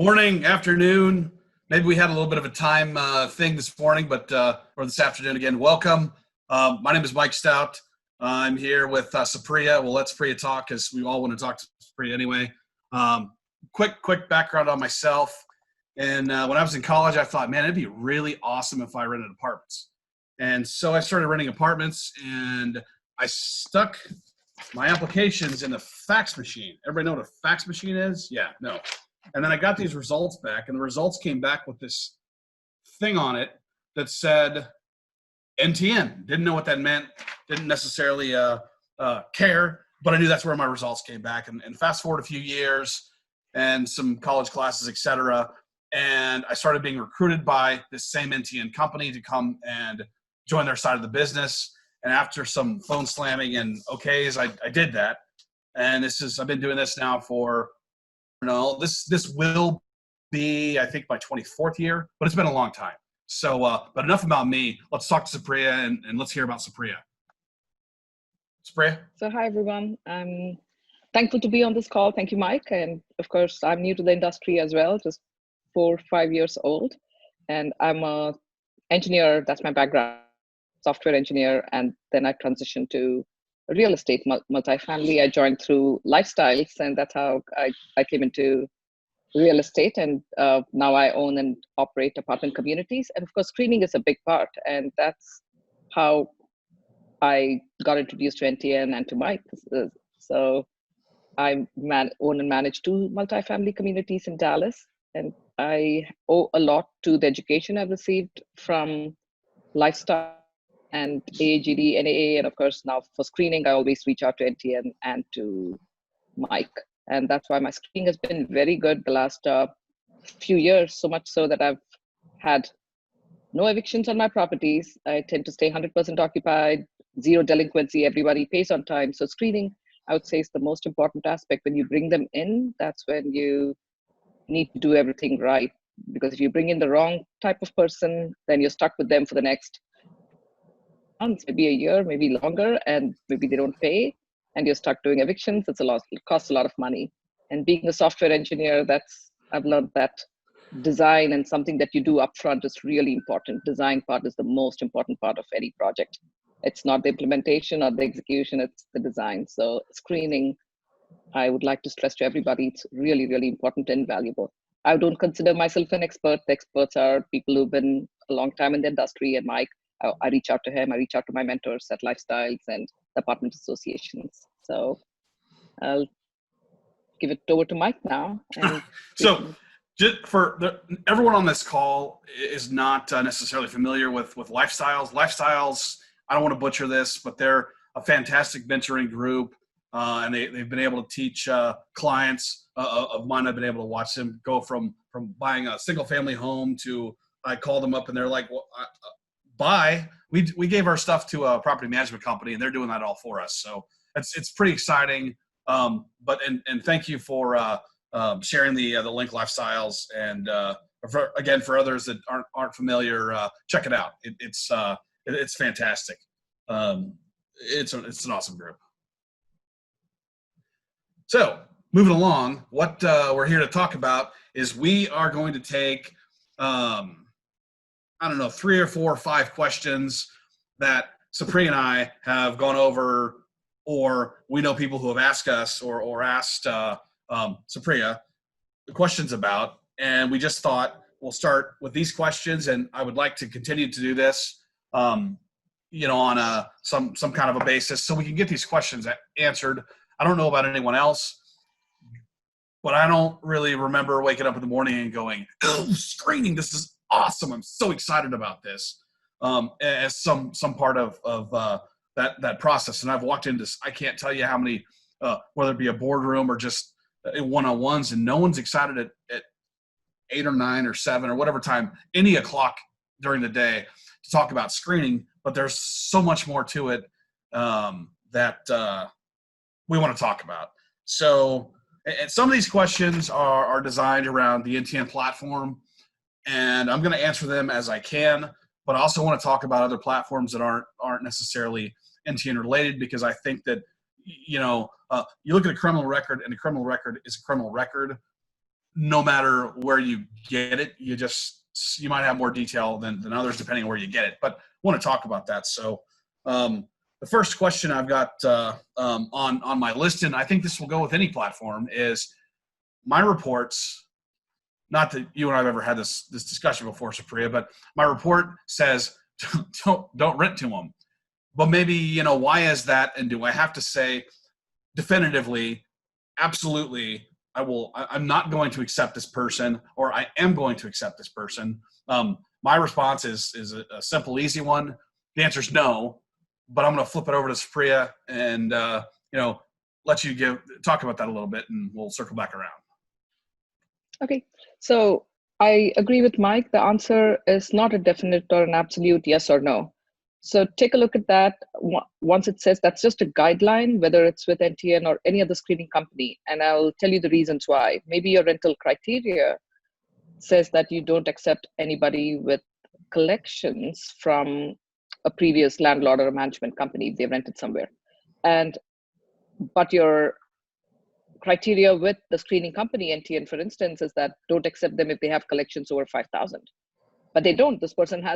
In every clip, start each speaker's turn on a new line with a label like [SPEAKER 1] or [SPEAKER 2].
[SPEAKER 1] Morning, afternoon. Maybe we had a little bit of a time thing this morning, but or this afternoon again. Welcome. My name is Mike Stout. I'm here with Supriya. Well, let Supriya talk because we all want to talk to Supriya anyway. Quick background on myself. And when I was in college, I thought, man, it'd be really awesome if I rented apartments. And so I started renting apartments, and I stuck my applications in a fax machine. Everybody know what a fax machine is? Yeah, no. And then I got these results back, and the results came back with this thing on it that said NTN. Didn't know what that meant. Didn't necessarily care, but I knew that's where my results came back. And fast forward a few years and some college classes, et cetera, and I started being recruited by this same NTN company to come and join their side of the business. And after some phone slamming and okays, I did that. And I've been doing this now for, this will be, I think, my 24th year, but it's been a long time. So, but enough about me. Let's talk to Supriya and let's hear about Supriya. Supriya?
[SPEAKER 2] So hi, everyone. I'm thankful to be on this call. Thank you, Mike. And of course, I'm new to the industry as well, just 4 or 5 years old. And I'm a engineer. That's my background, software engineer. And then I transitioned to real estate, multifamily. I joined through Lifestyles, and that's how I came into real estate. And now I own and operate apartment communities. And of course, screening is a big part. And that's how I got introduced to NTN and to Mike. So I own and manage 2 multifamily communities in Dallas. And I owe a lot to the education I've received from Lifestyle and AAGD, NAA, and of course now for screening, I always reach out to NTN and to Mike. And that's why my screening has been very good the last few years, so much so that I've had no evictions on my properties. I tend to stay 100% occupied, 0 delinquency, everybody pays on time. So screening, I would say, is the most important aspect. When you bring them in, that's when you need to do everything right. Because if you bring in the wrong type of person, then you're stuck with them for the next months, maybe a year, maybe longer, and maybe they don't pay, and you're stuck doing evictions. It costs a lot of money. And being a software engineer, I've learned that design and something that you do upfront is really important. Design part is the most important part of any project. It's not the implementation or the execution, it's the design. So screening, I would like to stress to everybody, it's really, really important and valuable. I don't consider myself an expert. The experts are people who've been a long time in the industry, and Mike, I reach out to him. I reach out to my mentors at Lifestyles and apartment associations. So I'll give it over to Mike now. And
[SPEAKER 1] so just for everyone on this call is not necessarily familiar with Lifestyles. Lifestyles, I don't want to butcher this, but they're a fantastic mentoring group. And they've been able to teach clients of mine. I've been able to watch them go from buying a single family home to, I call them up and they're like, well, buy. We gave our stuff to a property management company, and they're doing that all for us. So it's pretty exciting. But thank you for sharing the link Lifestyles, and for others that aren't familiar, check it out. It's fantastic. It's an awesome group. So moving along, what we're here to talk about is we are going to take 3 or 4 or 5 questions that Supriya and I have gone over, or we know people who have asked us or asked Supriya the questions about, and we just thought we'll start with these questions, and I would like to continue to do this, on some kind of a basis, so we can get these questions answered. I don't know about anyone else, but I don't really remember waking up in the morning and going, "Oh, screening! This is awesome! I'm so excited about this." As some part of that process, and I've walked into, I can't tell you how many, whether it be a boardroom or just one-on-ones, and no one's excited at 8 or 9 or 7 or whatever time, any o'clock during the day, to talk about screening. But there's so much more to it that we want to talk about. So, and some of these questions are designed around the NTN platform, and I'm going to answer them as I can, but I also want to talk about other platforms that aren't necessarily NTN related, because I think that, you look at a criminal record, and a criminal record is a criminal record. no matter where you get it, you might have more detail than others depending on where you get it. But I want to talk about that. So the first question I've got on my list, and I think this will go with any platform, is my reports. Not that you and I have ever had this discussion before, Supriya, but my report says don't rent to them. But maybe, why is that? And do I have to say definitively, absolutely, I'm not going to accept this person, or I am going to accept this person? My response is a simple, easy one. The answer is no, but I'm going to flip it over to Supriya and, let you talk about that a little bit, and we'll circle back around.
[SPEAKER 2] Okay, so I agree with Mike. The answer is not a definite or an absolute yes or no. So take a look at that. Once it says that's just a guideline, whether it's with NTN or any other screening company, and I'll tell you the reasons why. Maybe your rental criteria says that you don't accept anybody with collections from a previous landlord or a management company if they rented somewhere. But your criteria with the screening company, NTN, for instance, is that don't accept them if they have collections over 5,000. But they don't. This person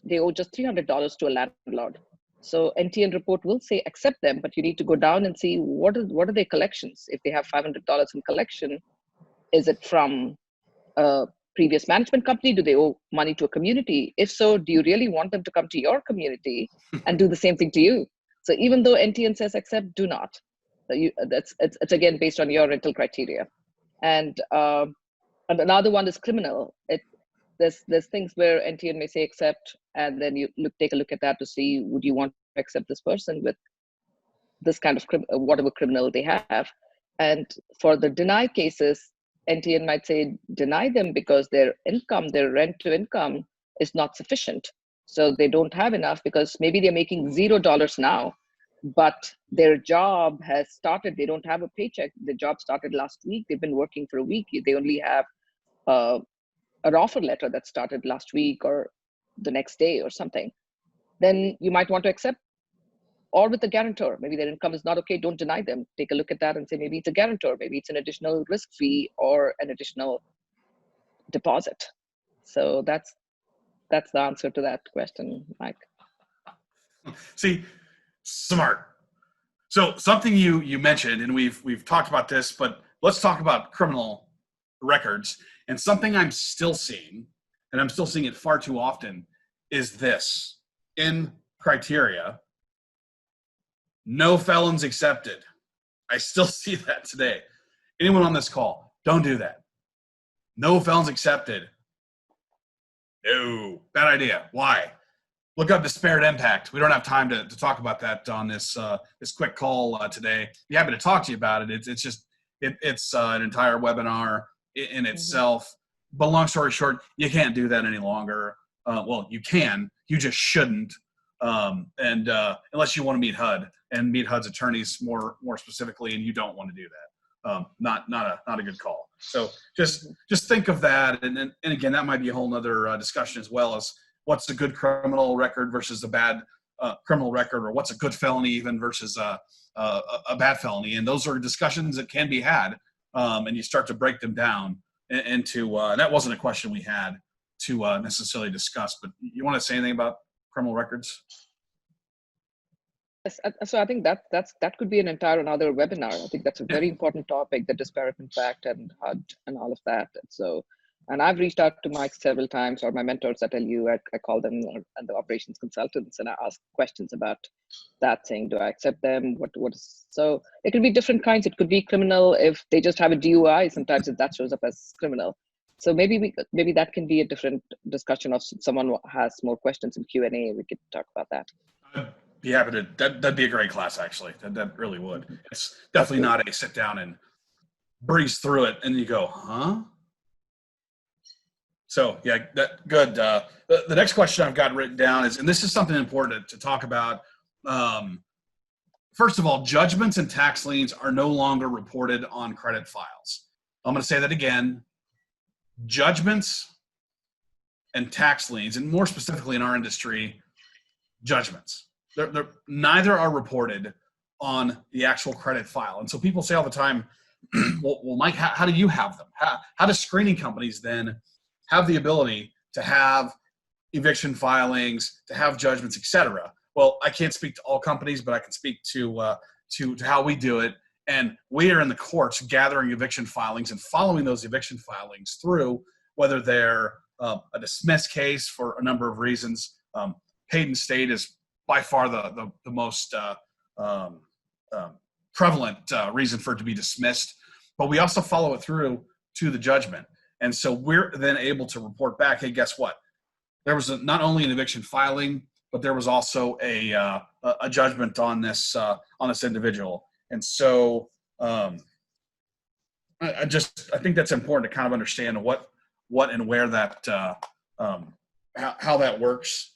[SPEAKER 2] they owe just $300 to a landlord. So NTN report will say accept them, but you need to go down and see what are their collections. If they have $500 in collection, is it from a previous management company? Do they owe money to a community? If so, do you really want them to come to your community and do the same thing to you? So even though NTN says accept, do not. It's again based on your rental criteria. And another one is criminal. There's things where NTN may say accept, and then you take a look at that to see, would you want to accept this person with this kind of whatever criminal they have. And for the deny cases, NTN might say deny them because their rent to income is not sufficient. So they don't have enough because maybe they're making $0 now, but their job has started. They don't have a paycheck. The job started last week. They've been working for a week. They only have an offer letter that started last week or the next day or something. Then you might want to accept, or with a guarantor. Maybe their income is not okay. Don't deny them. Take a look at that and say, maybe it's a guarantor. Maybe it's an additional risk fee or an additional deposit. So that's the answer to that question, Mike.
[SPEAKER 1] See, smart. So something you mentioned, and we've talked about this, but let's talk about criminal records. And something I'm still seeing, and I'm still seeing it far too often, is this. In criteria, no felons accepted. I still see that today. Anyone on this call, don't do that. No felons accepted. No, bad idea. Why? Look up disparate impact. We don't have time to talk about that on this quick call today. Be happy to talk to you about it. It's an entire webinar in itself. But long story short, you can't do that any longer. Well, you can. You just shouldn't. And unless you want to meet HUD and meet HUD's attorneys more specifically, and you don't want to do that. Not a good call. So just think of that. And again, that might be a whole nother discussion, as well as what's a good criminal record versus a bad criminal record, or what's a good felony even versus a bad felony. And those are discussions that can be had. And you start to break them down into, and that wasn't a question we had to necessarily discuss, but you want to say anything about criminal records?
[SPEAKER 2] Yes, so I think that could be an entire another webinar. I think that's a very important topic, the disparate impact and HUD and all of that. So, and I've reached out to Mike several times, or my mentors at LU, I call them, and the operations consultants, and I ask questions about that, saying, do I accept them? What is, so it could be different kinds. It could be criminal if they just have a DUI. Sometimes that shows up as criminal. So maybe that can be a different discussion. Of someone has more questions in Q&A, we could talk about that.
[SPEAKER 1] I'd be happy to. That'd be a great class, actually. That really would. It's definitely not a sit down and breeze through it and you go, huh? So yeah, good. The next question I've got written down is, and this is something important to talk about. First of all, judgments and tax liens are no longer reported on credit files. I'm going to say that again. Judgments and tax liens, and more specifically in our industry, judgments. Neither are reported on the actual credit file. And so people say all the time, well, Mike, how do you have them? How do screening companies then have the ability to have eviction filings, to have judgments, et cetera? Well, I can't speak to all companies, but I can speak to how we do it. And we are in the courts gathering eviction filings and following those eviction filings through, whether they're a dismissed case for a number of reasons. Paid in state is by far the most prevalent reason for it to be dismissed. But we also follow it through to the judgment. And so we're then able to report back, hey, guess what? There was not only an eviction filing, but there was also a judgment on this individual. And so I think that's important to kind of understand what and where that how that works.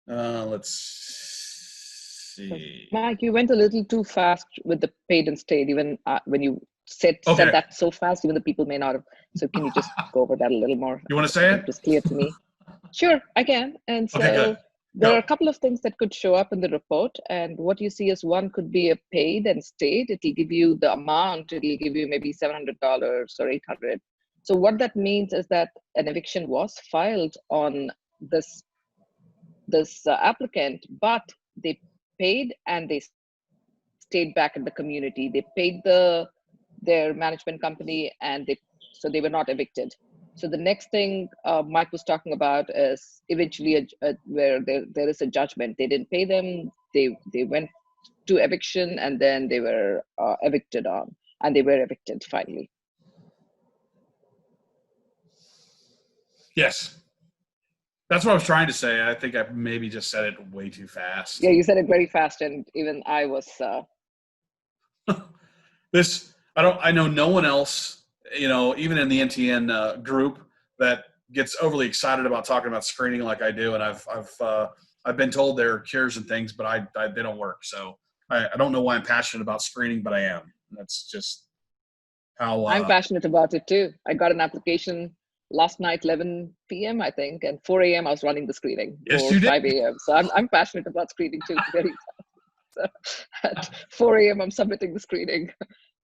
[SPEAKER 1] Let's see.
[SPEAKER 2] Mike, you went a little too fast with the paid and stayed. Even when you said that so fast, even the people may not have. So can you just go over that a little more?
[SPEAKER 1] You want to say it?
[SPEAKER 2] It was clear to me. Sure, I can. And so
[SPEAKER 1] okay,
[SPEAKER 2] there are a couple of things that could show up in the report. And what you see is one could be a paid and stayed. It'll give you the amount. It'll give you maybe $700 or $800. So what that means is that an eviction was filed on this applicant, but they paid and they stayed back in the community. They paid their management company, and so they were not evicted. So the next thing Mike was talking about is eventually where there is a judgment. They didn't pay them. They went to eviction, and then they were evicted on, and they were evicted finally.
[SPEAKER 1] Yes. That's what I was trying to say. I think I maybe just said it way too fast.
[SPEAKER 2] Yeah, you said it very fast, and even I was.
[SPEAKER 1] I know no one else, even in the NTN group, that gets overly excited about talking about screening like I do. And I've been told there are cures and things, but they don't work. So I don't know why I'm passionate about screening, but I am. And that's just how
[SPEAKER 2] I'm passionate about it too. I got an application last night, 11 p.m. I think, and 4 a.m. I was running the screening.
[SPEAKER 1] Yes,
[SPEAKER 2] or 5 a.m. So I'm passionate about screening too. Very so at 4 a.m. I'm submitting the screening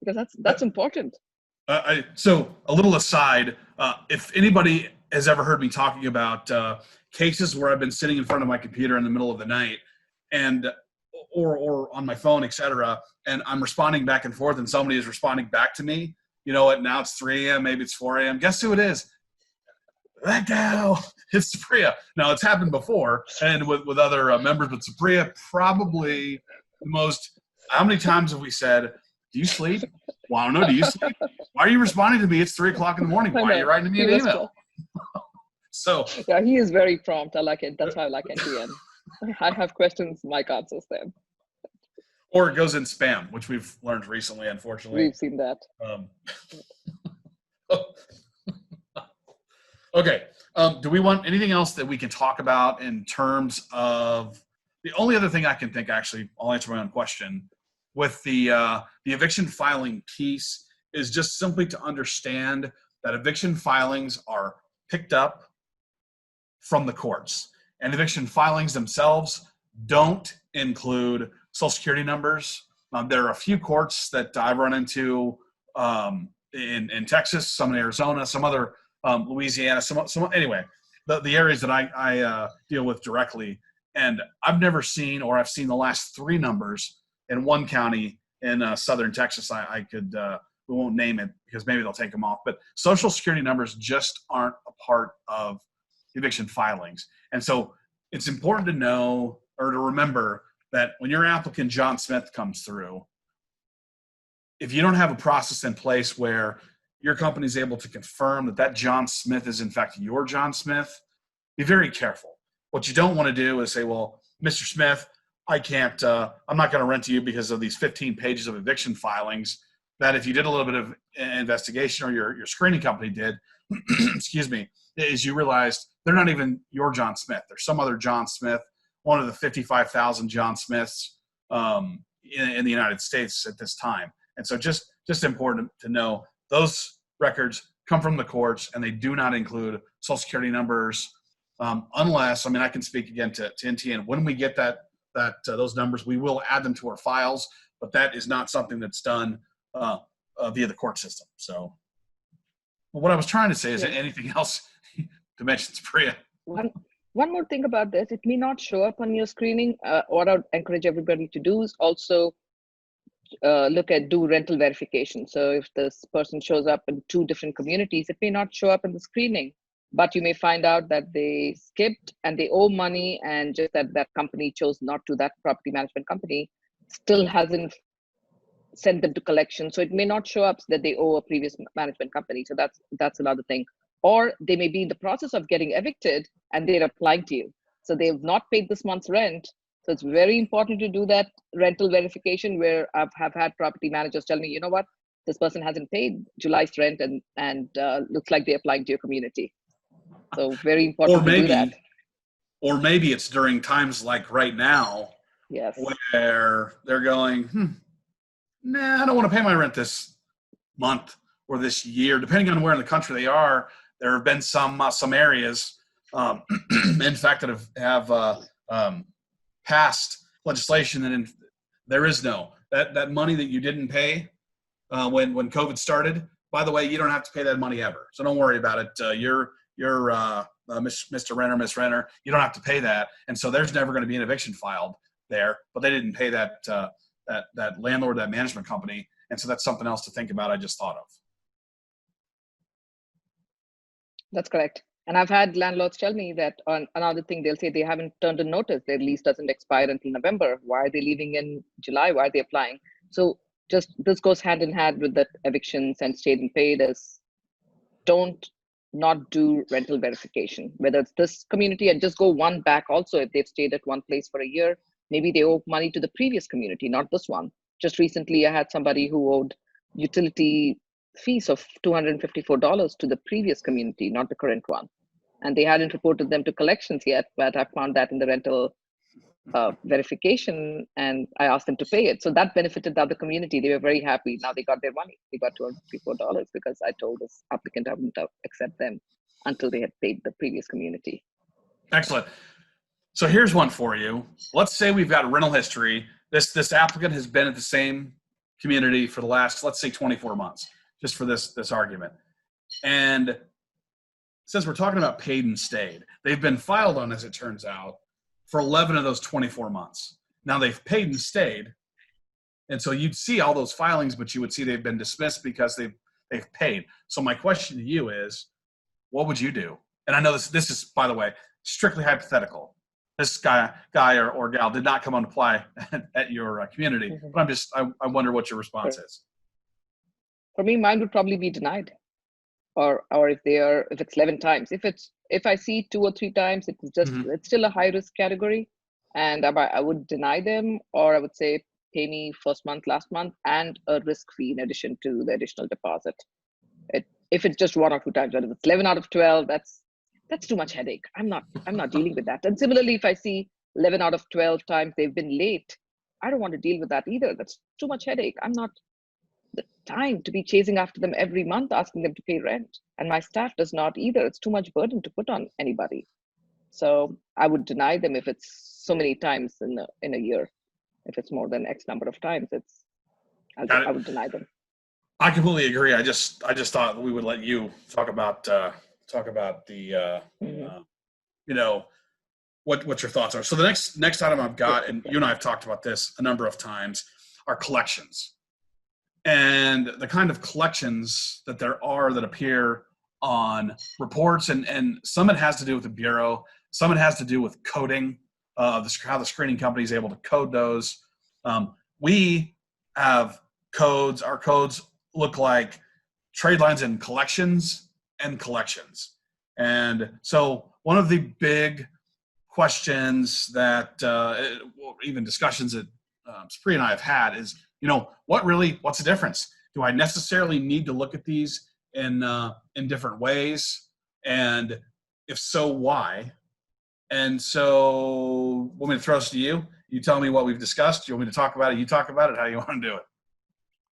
[SPEAKER 2] because that's important.
[SPEAKER 1] So a little aside, if anybody has ever heard me talking about cases where I've been sitting in front of my computer in the middle of the night and or on my phone, et cetera, and I'm responding back and forth and somebody is responding back to me, you know what, now it's 3 a.m., maybe it's 4 a.m. Guess who it is? That gal, it's Supriya. Now, it's happened before and with other members, but Supriya probably the most. How many times have we said, do you sleep? Well, I don't know. Do you sleep? Why are you responding to me? It's 3 o'clock in the morning. Why are you writing me an email? So
[SPEAKER 2] yeah, he is very prompt. I like it. That's why I like NTN. I have questions, Mike answers them.
[SPEAKER 1] Or it goes in spam, which we've learned recently, unfortunately.
[SPEAKER 2] We've seen that.
[SPEAKER 1] Okay. Do we want anything else that we can talk about in terms of the only other thing I can think, actually, I'll answer my own question with the eviction filing piece is just simply to understand that eviction filings are picked up from the courts, and eviction filings themselves don't include Social Security numbers. There are a few courts that I've run into in Texas, some in Arizona, some other Louisiana, some anyway, the areas that I deal with directly. And I've never seen, or I've seen the last three numbers in one county in southern Texas. We won't name it because maybe they'll take them off, but Social Security numbers just aren't a part of eviction filings. And so it's important to know or to remember that when your applicant, John Smith, comes through, if you don't have a process in place where your company is able to confirm that John Smith is in fact your John Smith, be very careful. What you don't want to do is say, well, Mr. Smith, I can't, I'm not going to rent to you because of these 15 pages of eviction filings that if you did a little bit of investigation or your screening company did, excuse me, is you realized they're not even your John Smith. There's some other John Smith, one of the 55,000 John Smiths in the United States at this time. And so just important to know those records come from the courts and they do not include Social Security numbers unless, I can speak again to NTN. When we get those numbers, we will add them to our files, but that is not something that's done via the court system. So, well, what I was trying to say is,
[SPEAKER 2] Yes.
[SPEAKER 1] anything else to mention, Supriya?
[SPEAKER 2] One more thing about this, it may not show up on your screening. What I'd encourage everybody to do is also do rental verification. So if this person shows up in 2 different communities, it may not show up in the screening, but you may find out that they skipped and they owe money, and just that company chose not to, that property management company still hasn't sent them to collection. So it may not show up that they owe a previous management company. So that's another thing. Or they may be in the process of getting evicted and they're applying to you. So they've not paid this month's rent. So it's very important to do that rental verification, where I've had property managers tell me, you know what, this person hasn't paid July's rent and looks like they're applying to your community. So very important to do that.
[SPEAKER 1] Or maybe it's during times like right now,
[SPEAKER 2] Yes,
[SPEAKER 1] where they're going, nah, I don't want to pay my rent this month or this year, depending on where in the country they are. There have been some areas, in fact, that have passed legislation that there is that money that you didn't pay when COVID started. By the way, you don't have to pay that money ever, so don't worry about it. You're Mr. Renter, Miss Renter, you don't have to pay that, and so there's never going to be an eviction filed there. But they didn't pay that landlord, that management company, and so that's something else to think about. I just thought of.
[SPEAKER 2] that's correct. And I've had landlords tell me that on another thing, they'll say they haven't turned a notice. Their lease doesn't expire until November. Why are they leaving in July? Why are they applying? So just this goes hand in hand with the evictions and stayed and paid. Is don't not do rental verification, whether it's this community, and just go one back also. If they've stayed at one place for a year, maybe they owe money to the previous community, not this one. Just recently, I had somebody who owed utility fees of $254 to the previous community, not the current one. And they hadn't reported them to collections yet, but I found that in the rental verification, and I asked them to pay it. So that benefited the other community. They were very happy. Now they got their money. They got $254 because I told this applicant I wouldn't accept them until they had paid the previous community.
[SPEAKER 1] Excellent. So here's one for you. Let's say we've got a rental history. This applicant has been at the same community for the last, let's say, 24 months, just for this argument. And since we're talking about paid and stayed, they've been filed on, as it turns out, for 11 of those 24 months. Now they've paid and stayed. And so you'd see all those filings, but you would see they've been dismissed because they've paid. So my question to you is, what would you do? And I know this is, by the way, strictly hypothetical. This guy or gal did not come on apply at your community, but I wonder what your response is.
[SPEAKER 2] For me, mine would probably be denied. Or if it's 11 times. If I see 2 or 3 times, it's still a high risk category, and I would deny them, or I would say pay me first month, last month, and a risk fee in addition to the additional deposit. If it's just 1 or 2 times, but if it's 11 out of 12, that's too much headache. I'm not dealing with that. And similarly, if I see 11 out of 12 times they've been late, I don't want to deal with that either. That's too much headache. I'm not the time to be chasing after them every month, asking them to pay rent. And my staff does not either. It's too much burden to put on anybody. So I would deny them if it's so many times in a year. If it's more than X number of times, I would deny them.
[SPEAKER 1] I completely agree. I just thought we would let you talk about the what your thoughts are. So the next item I've got, and you and I have talked about this a number of times, are collections. And the kind of collections that there are that appear on reports, and some it has to do with the Bureau, some it has to do with coding, how the screening company is able to code those. We have codes. Our codes look like trade lines in collections and collections. And so one of the big questions that, even discussions that Supriya and I have had is, what's the difference? Do I necessarily need to look at these in different ways? And if so, why? And so want me to throw this to you? You tell me what we've discussed. You want me to talk about it? You talk about it. How do you want to do it?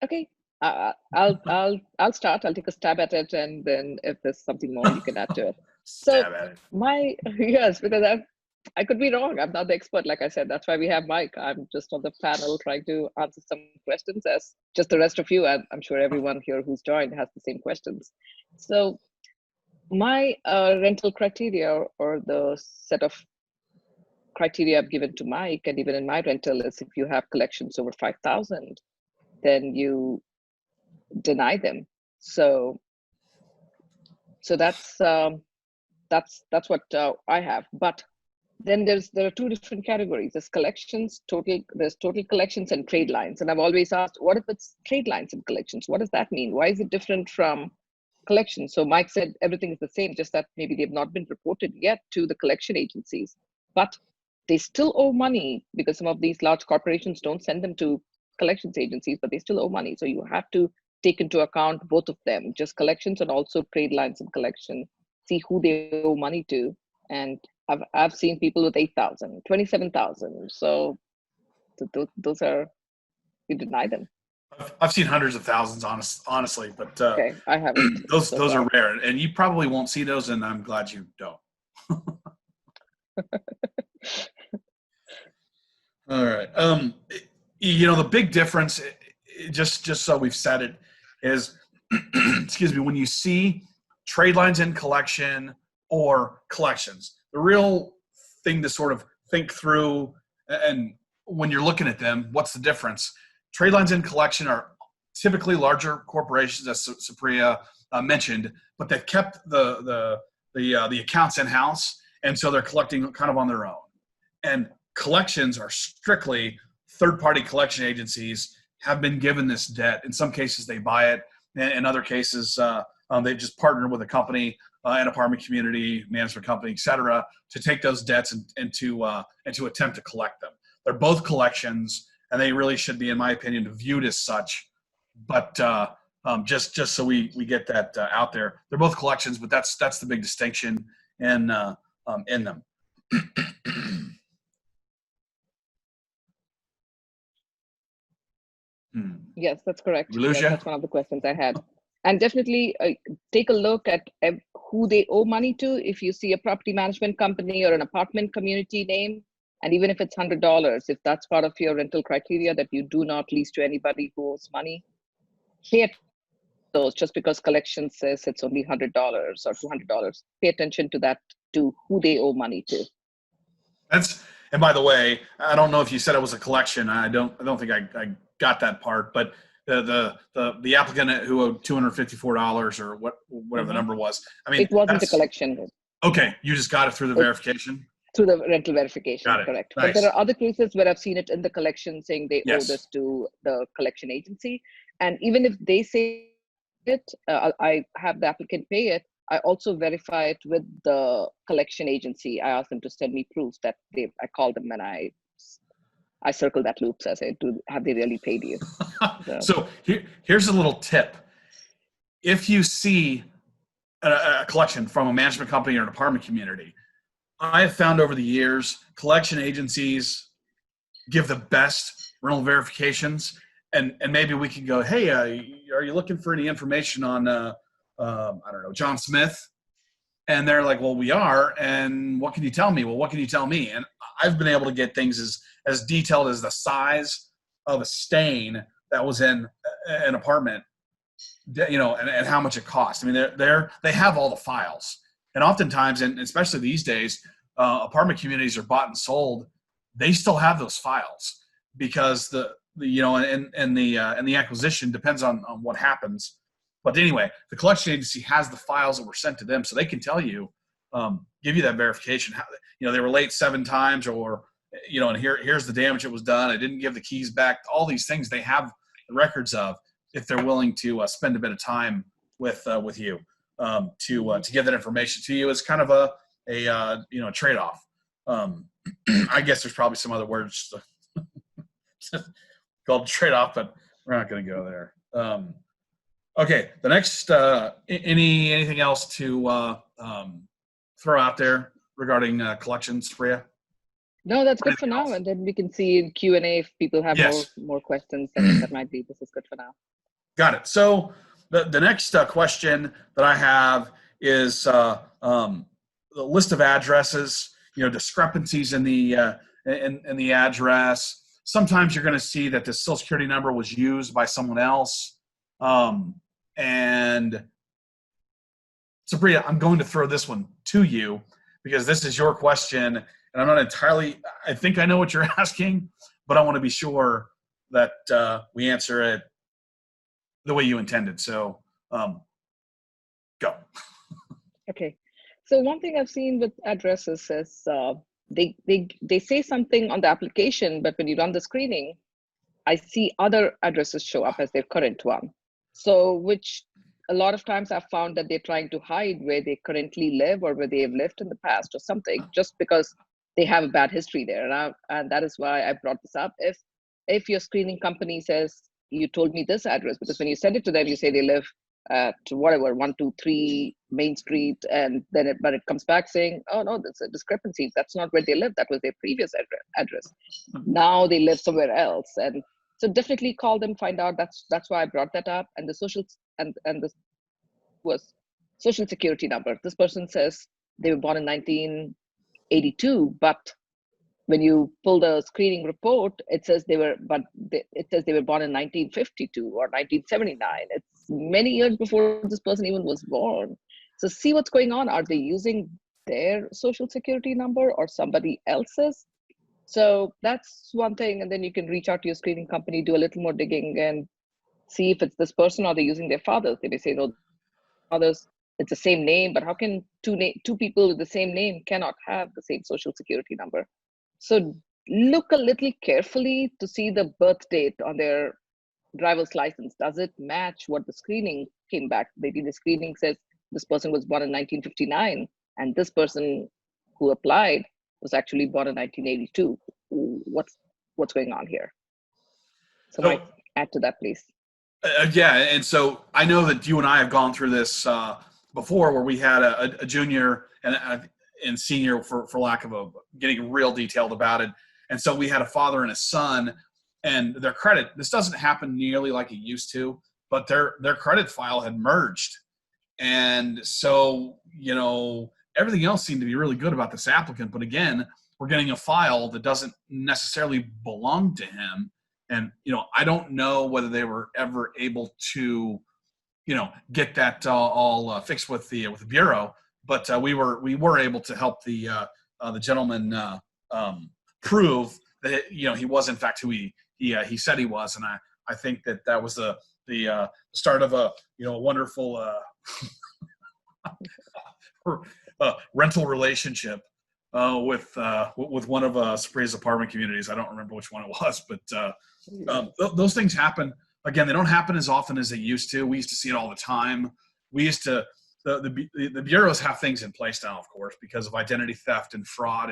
[SPEAKER 2] Okay. I'll start. I'll take a stab at it, and then if there's something more, you can add to it. So
[SPEAKER 1] Stab at it.
[SPEAKER 2] yes, because I could be wrong. I'm not the expert, like I said. That's why we have Mike. I'm just on the panel trying to answer some questions as just the rest of you. And I'm sure everyone here who's joined has the same questions. So my rental criteria, or the set of criteria I've given to Mike, and even in my rental, is if you have collections over 5,000, then you deny them. So that's what I have. But then there are two different categories. There's collections, there's total collections and trade lines. And I've always asked, what if it's trade lines and collections? What does that mean? Why is it different from collections? So Mike said everything is the same, just that maybe they've not been reported yet to the collection agencies, but they still owe money, because some of these large corporations don't send them to collections agencies, but they still owe money. So you have to take into account both of them, just collections and also trade lines and collection, see who they owe money to. And I've seen people with 8,000, 27,000. So those are, you deny them.
[SPEAKER 1] I've seen hundreds of thousands, honestly, but
[SPEAKER 2] Okay, I haven't.
[SPEAKER 1] those are rare, and you probably won't see those, and I'm glad you don't. All right. The big difference, just so we've said it, is, excuse me, when you see trade lines in collection or collections, the real thing to sort of think through, and when you're looking at them, what's the difference? Trade lines in collection are typically larger corporations, as Supriya mentioned, but they've kept the accounts in house, and so they're collecting kind of on their own. And collections are strictly third-party collection agencies have been given this debt. In some cases, they buy it. In other cases, they just partner with a company, an apartment community, management company, et cetera, to take those debts and to attempt to collect them. They're both collections, and they really should be, in my opinion, viewed as such. But just so we get that out there, they're both collections, but that's the big distinction in them.
[SPEAKER 2] Yes, that's correct.
[SPEAKER 1] We lose
[SPEAKER 2] Yes,
[SPEAKER 1] you?
[SPEAKER 2] that's one of the questions I had. And definitely take a look at who they owe money to. If you see a property management company or an apartment community name, and even if it's $100, if that's part of your rental criteria that you do not lease to anybody who owes money, pay attention to those. Just because collection says it's only $100 or $200, pay attention to that, to who they owe money to.
[SPEAKER 1] And by the way, I don't know if you said it was a collection. I don't think I got that part, but the applicant who owed $254 or whatever the number was. I mean,
[SPEAKER 2] it wasn't a collection.
[SPEAKER 1] Okay, you just got it through the verification?
[SPEAKER 2] Through the rental verification,
[SPEAKER 1] Got it.
[SPEAKER 2] correct.
[SPEAKER 1] Nice.
[SPEAKER 2] But there are other cases where I've seen it in the collection saying they owe
[SPEAKER 1] Yes.
[SPEAKER 2] this to the collection agency. And even if they say it, I have the applicant pay it, I also verify it with the collection agency. I ask them to send me proof that I call them and I circle that loop. So I say, have they really paid you?
[SPEAKER 1] So here's a little tip. If you see a collection from a management company or an apartment community, I have found over the years, collection agencies give the best rental verifications. And maybe we can go, hey, are you looking for any information on, I don't know, John Smith? And they're like, well, we are. And what can you tell me? Well, what can you tell me? And I've been able to get things as detailed as the size of a stain that was in an apartment, and how much it cost. I mean, they have all the files. And oftentimes, and especially these days, apartment communities are bought and sold. They still have those files because the acquisition depends on what happens. But anyway, the collection agency has the files that were sent to them, so they can tell you, give you that verification. How, they were late 7 times, or and here's the damage that was done. I didn't give the keys back. All these things they have the records of, if they're willing to spend a bit of time with you to get that information to you. It's kind of a trade-off. I guess there's probably some other words called trade-off, but we're not going to go there. Okay, the next anything else to throw out there regarding collections, Supriya?
[SPEAKER 2] No, that's good for now, and then we can see in Q&A if people have more questions. That might be. This is good for now.
[SPEAKER 1] Got it. So the next question that I have is the list of addresses. discrepancies in the address. Sometimes you're going to see that the social security number was used by someone else. And Supriya, I'm going to throw this one to you because this is your question, and I'm not entirely. I think I know what you're asking, but I want to be sure that we answer it the way you intended. So, go.
[SPEAKER 2] Okay. So one thing I've seen with addresses is they say something on the application, but when you run the screening, I see other addresses show up as their current one. So which a lot of times I've found that they're trying to hide where they currently live or where they have lived in the past or something, just because they have a bad history there. And that is why I brought this up. If your screening company says, you told me this address, because when you send it to them, you say they live at whatever 123 Main Street, and then but it comes back saying, oh no, there's a discrepancy. That's not where they live. That was their previous address. Now they live somewhere else, and so definitely call them, find out. That's why I brought that up. And the social and the was social security number. This person says they were born in 1982, but when you pull the screening report, it says it says they were born in 1952 or 1979. It's many years before this person even was born. So see what's going on. Are they using their social security number or somebody else's? So that's one thing. And then you can reach out to your screening company, do a little more digging, and see if it's this person or they're using their father's. They may say, no, fathers, it's the same name, but how can two people with the same name cannot have the same social security number? So look a little carefully to see the birth date on their driver's license. Does it match what the screening came back? Maybe the screening says this person was born in 1959, and this person who applied was actually born in 1982. What's going on here? So Mike, add to that, please.
[SPEAKER 1] Yeah, and so I know that you and I have gone through this before, where we had a junior and senior, for lack of getting real detailed about it. And so we had a father and a son, and their credit. This doesn't happen nearly like it used to, but their credit file had merged, and so everything else seemed to be really good about this applicant. But again, we're getting a file that doesn't necessarily belong to him. And, I don't know whether they were ever able to, get that all fixed with the Bureau, but we were able to help the gentleman prove that, he was in fact who he said he was. And I think that was the start of a wonderful rental relationship with one of Supriya's apartment communities. I don't remember which one it was, but those things happen. Again, they don't happen as often as they used to. We used to see it all the time. We used to the bureaus have things in place now, of course, because of identity theft and fraud,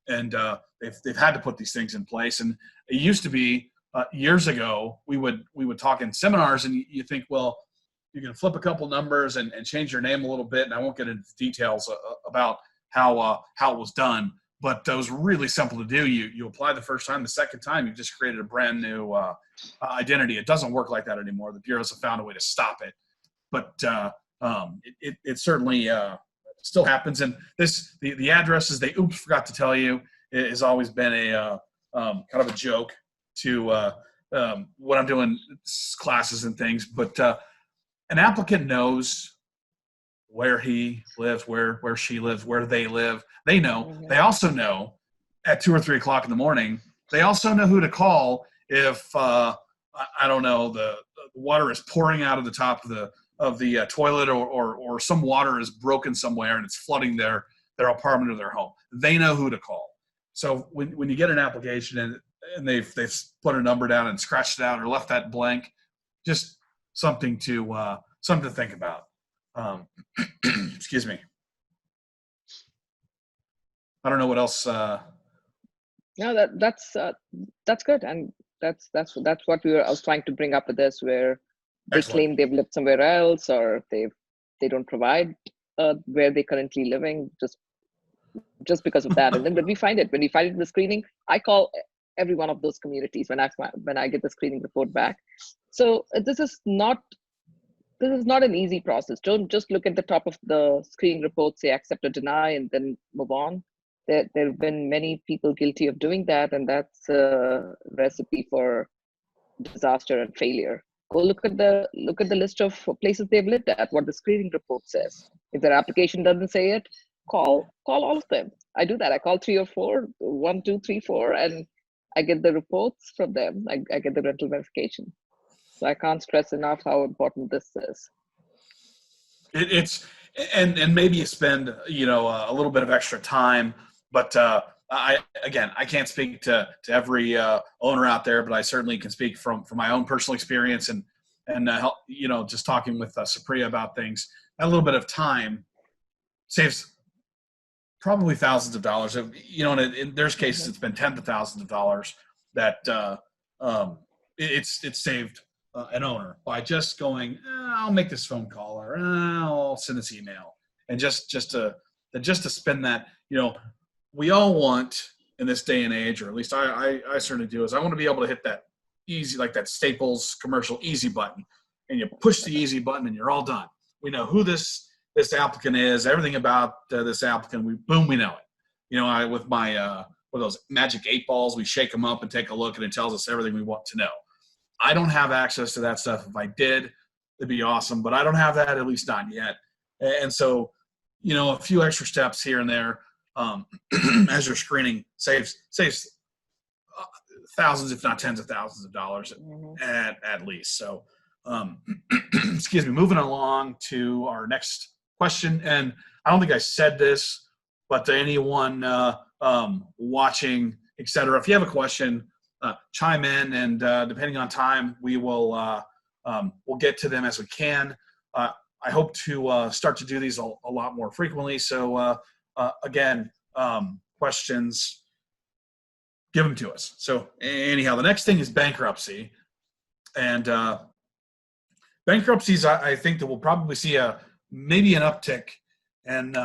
[SPEAKER 1] and they've had to put these things in place. And it used to be years ago we would talk in seminars, and you think, well, you can flip a couple numbers and change your name a little bit, and I won't get into details about how it was done, but it was really simple to do. You apply the first time, the second time, you just created a brand new identity. It doesn't work like that anymore. The bureaus have found a way to stop it, but it certainly still happens. And the addresses they forgot to tell you has always been a kind of a joke to when I'm doing classes and things. But an applicant knows where he lives, where she lives, where they live. They know. Mm-hmm. They also know at 2 or 3 o'clock in the morning. They also know who to call if I don't know, the water is pouring out of the top of the toilet, or some water is broken somewhere and it's flooding their apartment or their home. They know who to call. So when you get an application and they've put a number down and scratched it out or left that blank, just something to think about. Excuse me. I don't know what else.
[SPEAKER 2] No, that's good, and that's what I was trying to bring up with this, where they claim they've lived somewhere else, or they don't provide where they're currently living, just because of that. And then when we find it in the screening, I call every one of those communities when I get the screening report back. So this is not an easy process. Don't just look at the top of the screening report, say accept or deny, and then move on. there have been many people guilty of doing that, and that's a recipe for disaster and failure. Go look at the list of places they've lived at, what the screening report says. If their application doesn't say it, call all of them. I do that. I call 3 or 4, 1, 2, 3, 4, and I get the reports from them. I get the rental verification. So I can't stress enough how important this is.
[SPEAKER 1] It's and maybe you spend a little bit of extra time, but I can't speak to every owner out there, but I certainly can speak from my own personal experience and help, just talking with Supriya about things. A little bit of time saves probably thousands of dollars. In there's cases it's been tens of thousands of dollars that it's saved an owner by just going, I'll make this phone call, or I'll send this email, and just to spend that. We all want in this day and age, or at least I certainly do, is I want to be able to hit that easy, like that Staples commercial easy button, and you push the easy button and you're all done. We know who this applicant is, everything about this applicant. We know it. With my with those magic 8 balls, we shake them up and take a look, and it tells us everything we want to know. I don't have access to that stuff. If I did, it'd be awesome, but I don't have that, at least not yet. And so, a few extra steps here and there as you're screening saves thousands, if not tens of thousands of dollars at least. So, excuse me, moving along to our next question. And I don't think I said this, but to anyone watching, et cetera, if you have a question, chime in, and depending on time, we will we'll get to them as we can. I hope to start to do these a lot more frequently. So again, questions, give them to us. So anyhow, the next thing is bankruptcy, and bankruptcies. I think that we'll probably see maybe an uptick, and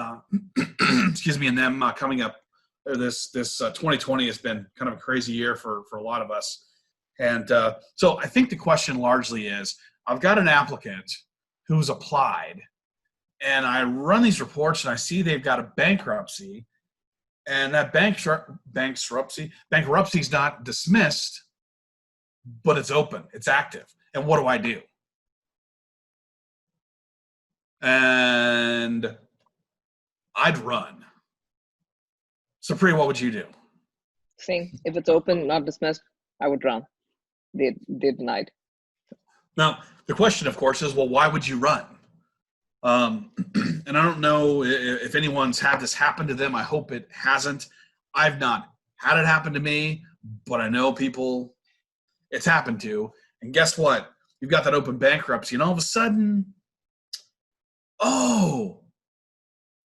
[SPEAKER 1] excuse me, in them coming up. This 2020 has been kind of a crazy year for a lot of us. And so I think the question largely is, I've got an applicant who's applied, and I run these reports and I see they've got a bankruptcy, and that bankruptcy is not dismissed, but it's open, it's active. And what do I do? And I'd run. Supriya, what would you do?
[SPEAKER 2] Same. If it's open, not dismissed, I would run. They denied.
[SPEAKER 1] Now, the question, of course, is, well, why would you run? And I don't know if anyone's had this happen to them. I hope it hasn't. I've not had it happen to me, but I know people it's happened to. And guess what? You've got that open bankruptcy, and all of a sudden, oh,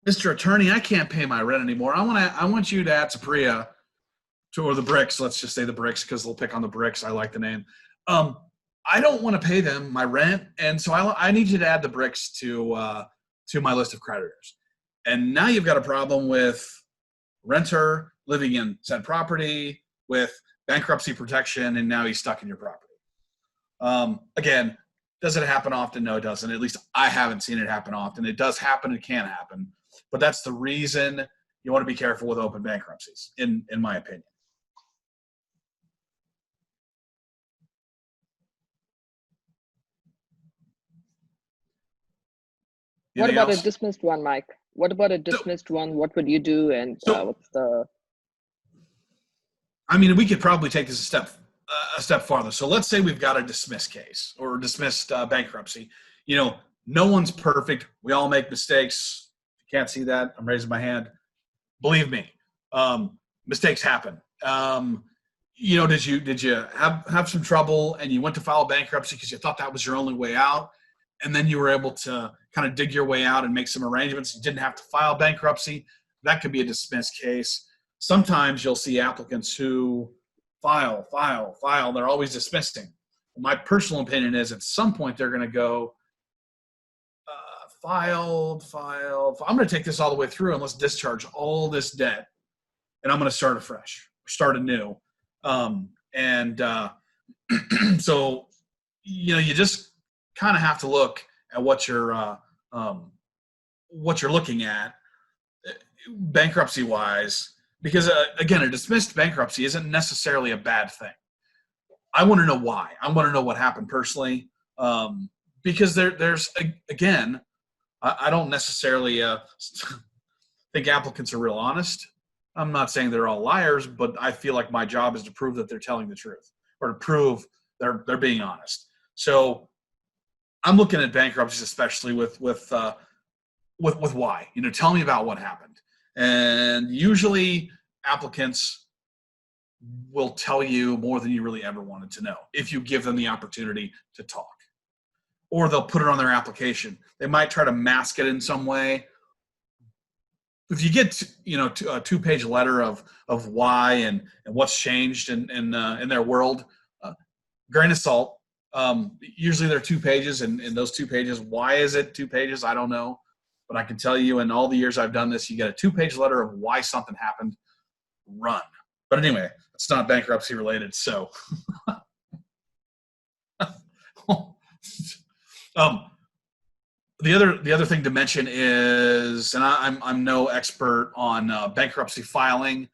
[SPEAKER 1] Mr. Attorney, I can't pay my rent anymore. I want you to add Supriya or the bricks. Let's just say the bricks, because they'll pick on the bricks. I like the name. I don't want to pay them my rent, and so I need you to add the bricks to my list of creditors. And now you've got a problem with renter living in said property with bankruptcy protection, and now he's stuck in your property. Again, does it happen often? No, it doesn't. At least I haven't seen it happen often. It does happen. It can happen. But that's the reason you want to be careful with open bankruptcies, in my opinion.
[SPEAKER 2] What about a dismissed one, Mike? What about a dismissed one? What would you do? And what's the...
[SPEAKER 1] I mean, we could probably take this a step farther. So let's say we've got a dismissed case or dismissed bankruptcy. No one's perfect. We all make mistakes. If you can't see that, I'm raising my hand. Believe me, mistakes happen. Did you have some trouble and you went to file bankruptcy because you thought that was your only way out, and then you were able to kind of dig your way out and make some arrangements? You didn't have to file bankruptcy. That could be a dismissed case. Sometimes you'll see applicants who file. They're always dismissing. My personal opinion is at some point they're going to go, filed. I'm going to take this all the way through and let's discharge all this debt, and I'm going to start afresh, start anew. So, you just kind of have to look at what you're looking at bankruptcy wise. because again, a dismissed bankruptcy isn't necessarily a bad thing. I want to know why. I want to know what happened personally, because there's again, I don't necessarily think applicants are real honest. I'm not saying they're all liars, but I feel like my job is to prove that they're telling the truth or to prove they're being honest. So I'm looking at bankruptcies, especially with why. Tell me about what happened. And usually applicants will tell you more than you really ever wanted to know if you give them the opportunity to talk. Or they'll put it on their application. They might try to mask it in some way. If you get a 2-page letter of why and what's changed in their world, grain of salt. Usually they're 2 pages, and in those 2 pages, why is it 2 pages? I don't know. But I can tell you in all the years I've done this, you get a 2-page letter of why something happened, run. But anyway, it's not bankruptcy related. So the other thing to mention is, and I'm no expert on bankruptcy filing,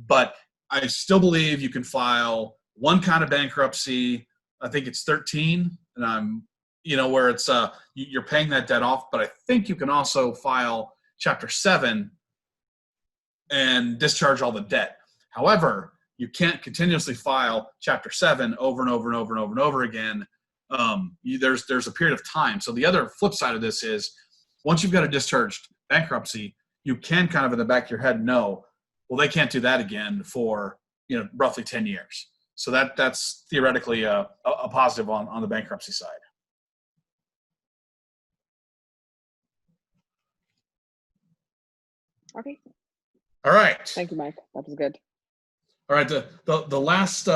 [SPEAKER 1] but I still believe you can file one kind of bankruptcy. I think it's 13, and I'm where it's you're paying that debt off, but I think you can also file Chapter 7 and discharge all the debt. However, you can't continuously file Chapter 7 over and over and over and over and over again. There's a period of time. So the other flip side of this is, once you've got a discharged bankruptcy, you can kind of in the back of your head know, well, they can't do that again for roughly 10 years. So that's theoretically a positive on the bankruptcy side.
[SPEAKER 2] Okay.
[SPEAKER 1] All right.
[SPEAKER 2] Thank you, Mike. That was good.
[SPEAKER 1] All right. The last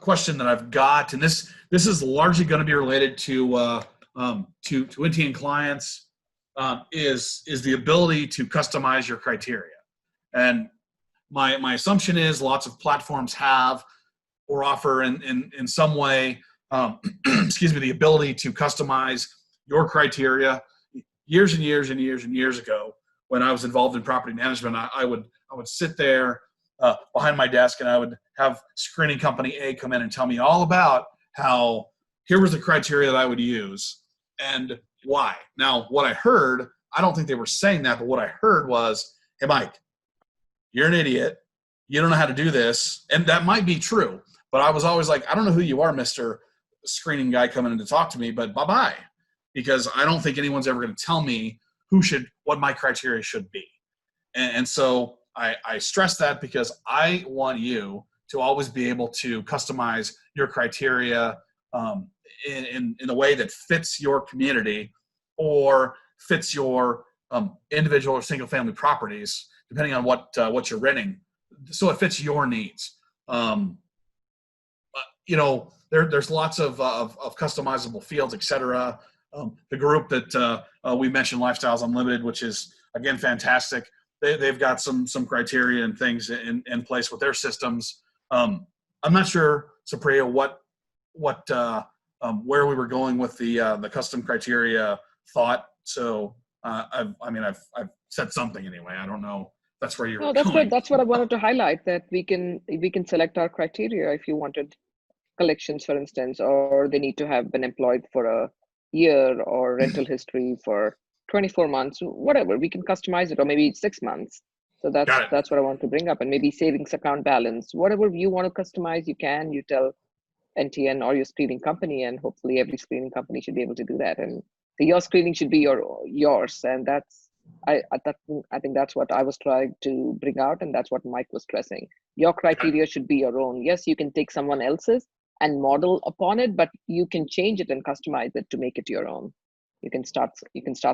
[SPEAKER 1] question that I've got, and this is largely going to be related to Indian clients, is the ability to customize your criteria. And my assumption is lots of platforms have or offer in some way, the ability to customize your criteria. Years and years and years and years ago, when I was involved in property management, I would sit there behind my desk, and I would have screening company A come in and tell me all about how here was the criteria that I would use and why. Now, what I heard, I don't think they were saying that, but what I heard was, hey, Mike, you're an idiot. You don't know how to do this. And that might be true, but I was always like, I don't know who you are, Mr. Screening guy coming in to talk to me, but bye-bye, because I don't think anyone's ever going to tell me what my criteria should be. And so I stress that because I want you to always be able to customize your criteria in a way that fits your community or fits your individual or single family properties, depending on what you're renting. So it fits your needs. There's lots of customizable fields, et cetera. The group that we mentioned, Lifestyles Unlimited, which is, again, fantastic. They've got some criteria and things in place with their systems. I'm not sure, Supriya, where we were going with the custom criteria thought. So I've said something anyway. I don't know. That's where you're.
[SPEAKER 2] No, that's good. That's what I wanted to highlight, that we can select our criteria if you wanted collections, for instance, or they need to have been employed for a year, or rental history for 24 months, whatever. We can customize it, or maybe 6 months. So that's what I want to bring up. And maybe savings account balance, whatever you want to customize, you tell NTN or your screening company, and hopefully every screening company should be able to do that. And your screening should be yours. And I think that's what I was trying to bring out, and that's what Mike was stressing. Your criteria should be your own. Yes, you can take someone else's and model upon it, but you can change it and customize it to make it your own. You can start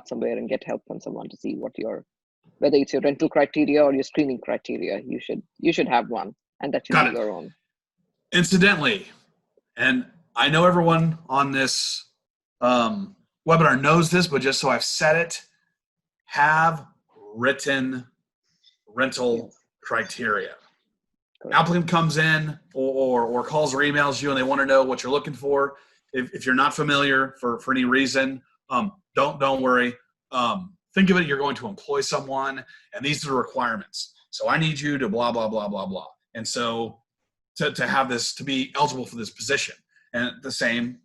[SPEAKER 2] somewhere and get help from someone to see whether it's your rental criteria or your screening criteria. You should have one, and that should be your own.
[SPEAKER 1] Incidentally, and I know everyone on this webinar knows this, but just so I've said it, have written rental criteria. Correct. Applicant comes in or calls or emails you and they want to know what you're looking for. If you're not familiar for any reason, don't worry. Think of it, you're going to employ someone, and these are the requirements. So I need you to blah, blah, blah, blah, blah. And so to have this, to be eligible for this position. And the same,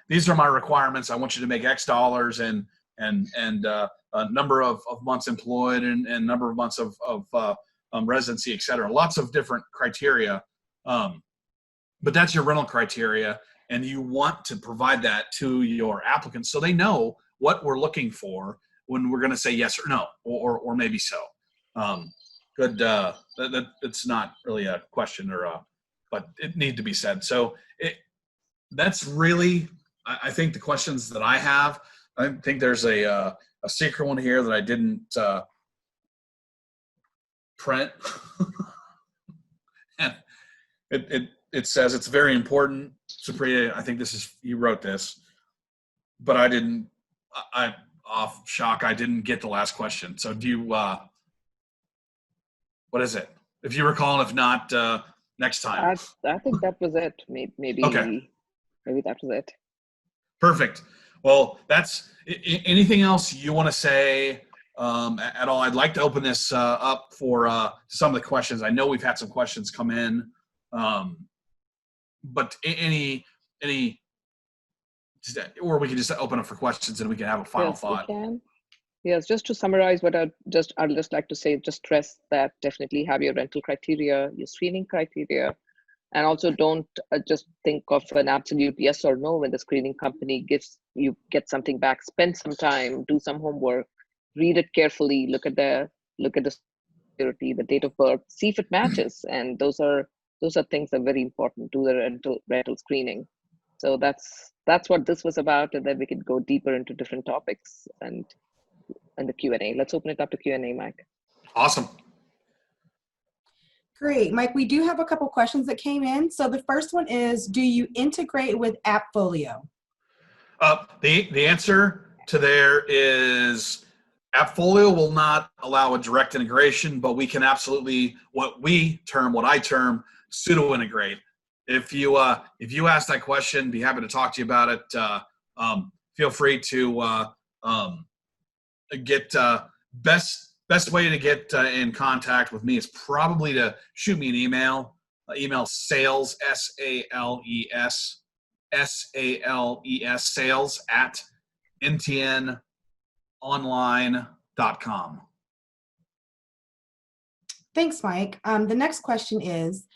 [SPEAKER 1] these are my requirements. I want you to make X dollars and a number of months employed and number of months of residency, et cetera. Lots of different criteria. But that's your rental criteria. And you want to provide that to your applicants so they know what we're looking for when we're going to say yes or no, or maybe so. Good. It's not really a question but it need to be said. So that's really, I think, the questions that I have. I think there's a secret one here that I didn't print. And it says it's very important. Supriya, I think you wrote this, but I didn't. I off shock. I didn't get the last question. So do you? What is it? If you recall, if not, next time.
[SPEAKER 2] I think that was it. Maybe.
[SPEAKER 1] Okay.
[SPEAKER 2] Maybe that was it.
[SPEAKER 1] Perfect. Well, that's anything else you want to say at all? I'd like to open this up for some of the questions. I know we've had some questions come in, but any, or we can just open up for questions and we can have a final thought.
[SPEAKER 2] We can. Yes, just to summarize what I'd just like to say, just stress that definitely have your rental criteria, your screening criteria, and also don't just think of an absolute yes or no when the screening company get something back. Spend some time, do some homework, read it carefully, look at the security, the date of birth, see if it matches. And those are things that are very important to the rental screening. So that's what this was about, and then we could go deeper into different topics and the Q&A. Let's open it up to Q&A, Mike.
[SPEAKER 1] Awesome.
[SPEAKER 3] Great, Mike, we do have a couple questions that came in. So the first one is, do you integrate with Appfolio?
[SPEAKER 1] The answer to there is Appfolio will not allow a direct integration, but we can absolutely, what I term pseudo integrate. If you ask that question, be happy to talk to you about it. Feel free to get best way to get in contact with me is probably to shoot me an email. Email sales, SALES, sales at ntnonline.com.
[SPEAKER 3] Thanks, Mike. The next question is,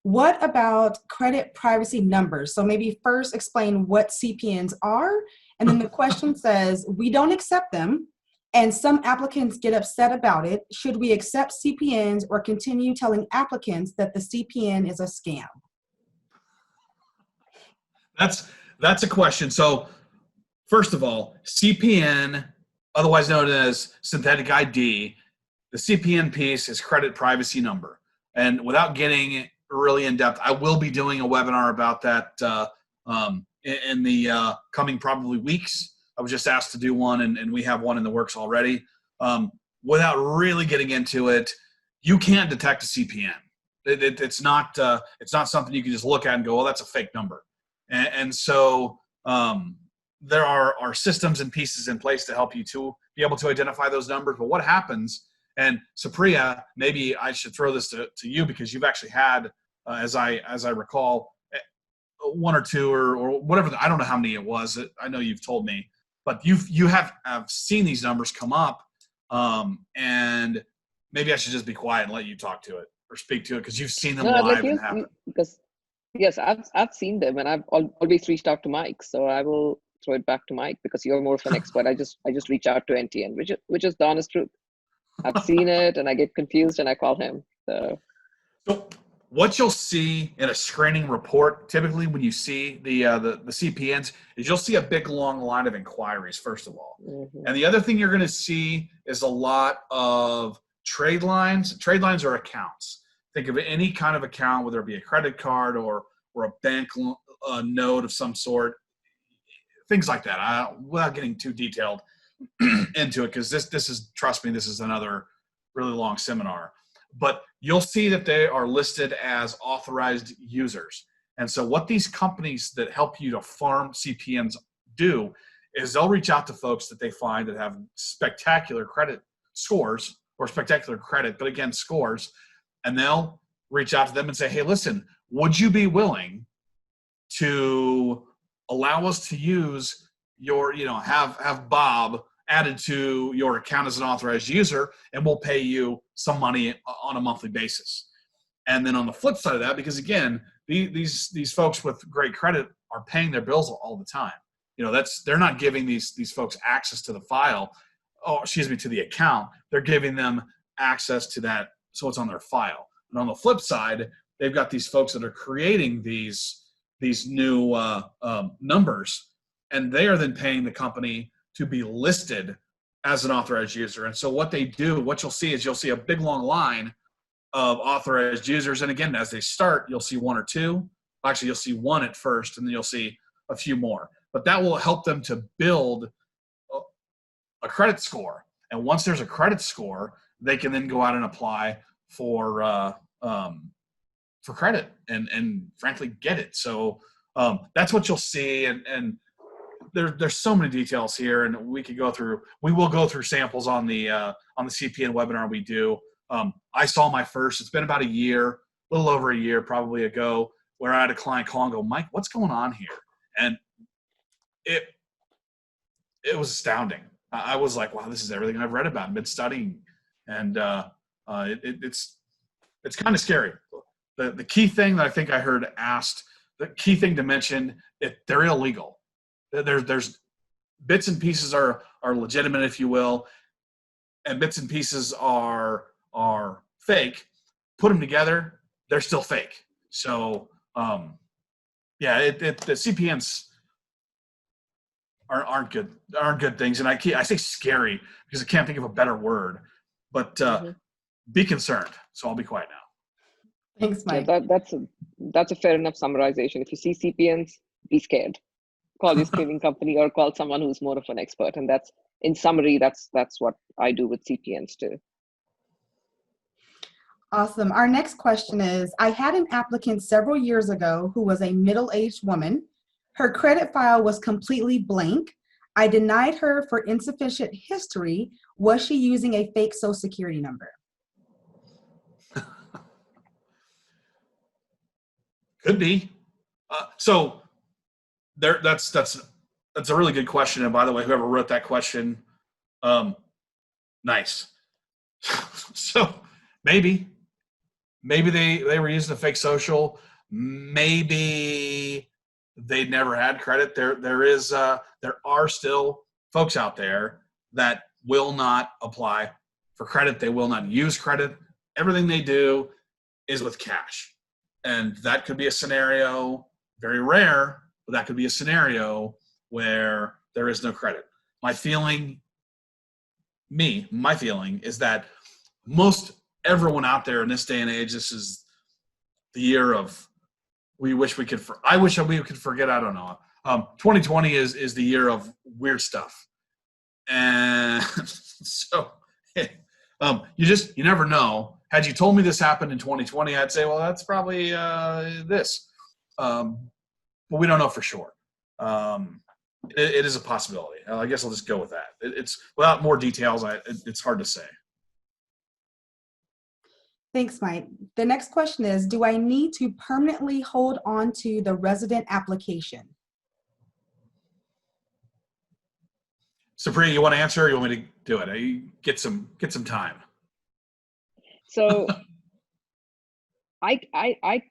[SPEAKER 3] what about credit privacy numbers? So maybe first explain what CPNs are. And then the question says, we don't accept them, and some applicants get upset about it. Should we accept CPNs or continue telling applicants that the CPN is a scam?
[SPEAKER 1] That's a question. So first of all, CPN, otherwise known as synthetic ID, the CPN piece is credit privacy number. And without getting really in depth, I will be doing a webinar about that in the coming probably weeks. I was just asked to do one, and we have one in the works already. Without really getting into it, you can't detect a CPN. It's not something you can just look at and go, well, that's a fake number. And so there are systems and pieces in place to help you to be able to identify those numbers. But what happens, and Supriya, maybe I should throw this to you because you've actually had, as I recall, one or two or whatever. I don't know how many it was. I know you've told me. But you have seen these numbers come up, and maybe I should just be quiet and let you talk to it or speak to it because you've seen them live and happen.
[SPEAKER 2] Because yes, I've seen them, and I've always reached out to Mike, so I will throw it back to Mike because you're more of an expert. I just reach out to NTN, which is the honest truth. I've seen it, and I get confused, and I call him. So
[SPEAKER 1] what you'll see in a screening report, typically when you see the CPNs, is you'll see a big long line of inquiries, first of all. Mm-hmm. And the other thing you're going to see is a lot of trade lines. Trade lines are accounts. Think of any kind of account, whether it be a credit card or a bank note of some sort, things like that. Without getting too detailed into it, because this is, trust me, this is another really long seminar. But you'll see that they are listed as authorized users. And so what these companies that help you to farm CPNs do is they'll reach out to folks that they find that have spectacular credit scores or spectacular credit, but again, scores, and they'll reach out to them and say, hey, listen, would you be willing to allow us to use your, have Bob added to your account as an authorized user, and we'll pay you some money on a monthly basis. And then on the flip side of that, because again, these folks with great credit are paying their bills all the time. They're not giving these folks access to the file, to the account. They're giving them access to that, so it's on their file. And on the flip side, they've got these folks that are creating these new numbers, and they are then paying the company to be listed as an authorized user. And so what they do, what you'll see a big long line of authorized users. And again, as they start, you'll see one or two. Actually, you'll see one at first, and then you'll see a few more. But that will help them to build a credit score. And once there's a credit score, they can then go out and apply for credit and frankly get it. So that's what you'll see. And there's so many details here, and we will go through samples on the CPN webinar we do. I saw my first, it's been about a little over a year probably ago, where I had a client call and go, Mike, what's going on here? And it was astounding. I was like, wow, this is everything I've read about and been studying. And it's kind of scary. The key thing that I think I heard asked, the key thing to mention, they're illegal. There's bits and pieces are legitimate, if you will, and bits and pieces are fake. Put them together, they're still fake. So the CPNs aren't good things. And I say scary because I can't think of a better word, but be concerned. So I'll be quiet now.
[SPEAKER 3] Thanks, Mike.
[SPEAKER 2] Yeah, that's a fair enough summarization. If you see CPNs, be scared. Call your screening company or call someone who's more of an expert. And that's, in summary, that's what I do with CPNs too.
[SPEAKER 3] Awesome. Our next question is, I had an applicant several years ago who was a middle-aged woman. Her credit file was completely blank. I denied her for insufficient history. Was she using a fake Social Security number?
[SPEAKER 1] Could be. So that's a really good question. And by the way, whoever wrote that question, nice. So maybe they were using a fake social. Maybe they never had credit. There are still folks out there that will not apply for credit. They will not use credit. Everything they do is with cash. And that could be a scenario, very rare, but that could be a scenario where there is no credit. My feeling is that most everyone out there in this day and age, this is the year of, I wish we could forget, I don't know. 2020 is the year of weird stuff. And so you never know. Had you told me this happened in 2020, I'd say, well, that's probably this. But we don't know for sure. It is a possibility. I guess I'll just go with that. It's without more details, it's hard to say.
[SPEAKER 3] Thanks, Mike. The next question is, do I need to permanently hold on to the resident application?
[SPEAKER 1] Supriya, you want to answer or you want me to do it? You get some time.
[SPEAKER 2] So I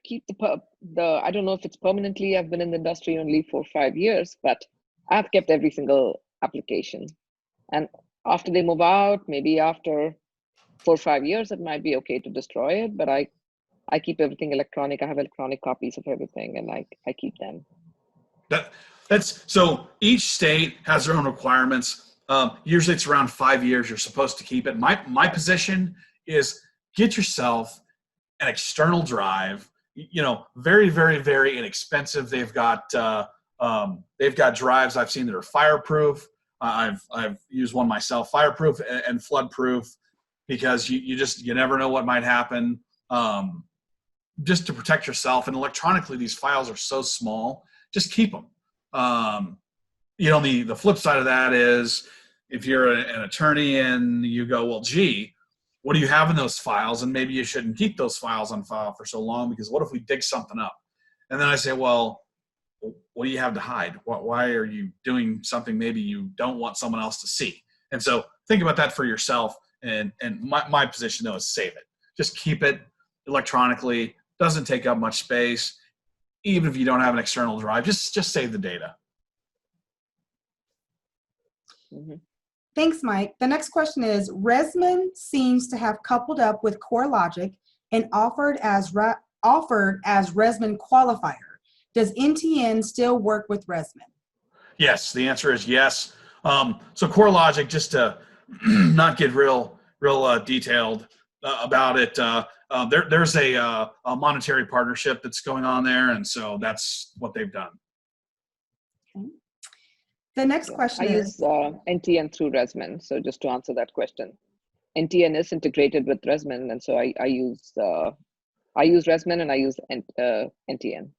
[SPEAKER 2] keep I don't know if it's permanently, I've been in the industry only for 5 years, but I've kept every single application. And after they move out, maybe after 4 or 5 years, it might be okay to destroy it, but I keep everything electronic. I have electronic copies of everything, and I keep them.
[SPEAKER 1] That's so each state has their own requirements. Usually it's around 5 years you're supposed to keep it. My position is get yourself an external drive, very, very, very inexpensive. They've got drives I've seen that are fireproof. I've used one myself, fireproof and floodproof, because you never know what might happen. Just to protect yourself. And electronically, these files are so small, just keep them. The flip side of that is if you're an attorney and you go, well, gee, what do you have in those files? And maybe you shouldn't keep those files on file for so long, because what if we dig something up? And then I say, well, what do you have to hide? Why are you doing something maybe you don't want someone else to see? And so think about that for yourself. And my position, though, is save it. Just keep it electronically. Doesn't take up much space. Even if you don't have an external drive, just save the data.
[SPEAKER 2] Mm-hmm.
[SPEAKER 3] Thanks, Mike. The next question is, Resman seems to have coupled up with CoreLogic and offered as Resman qualifier. Does NTN still work with Resman? Yes,
[SPEAKER 1] the answer is yes. So CoreLogic, just to not get real detailed about it, there's a monetary partnership that's going on there, and so that's what they've done.
[SPEAKER 3] Okay. The next question is...
[SPEAKER 2] I use NTN through Resman. So just to answer that question, NTN is integrated with Resman, and so I use Resman and I use NTN.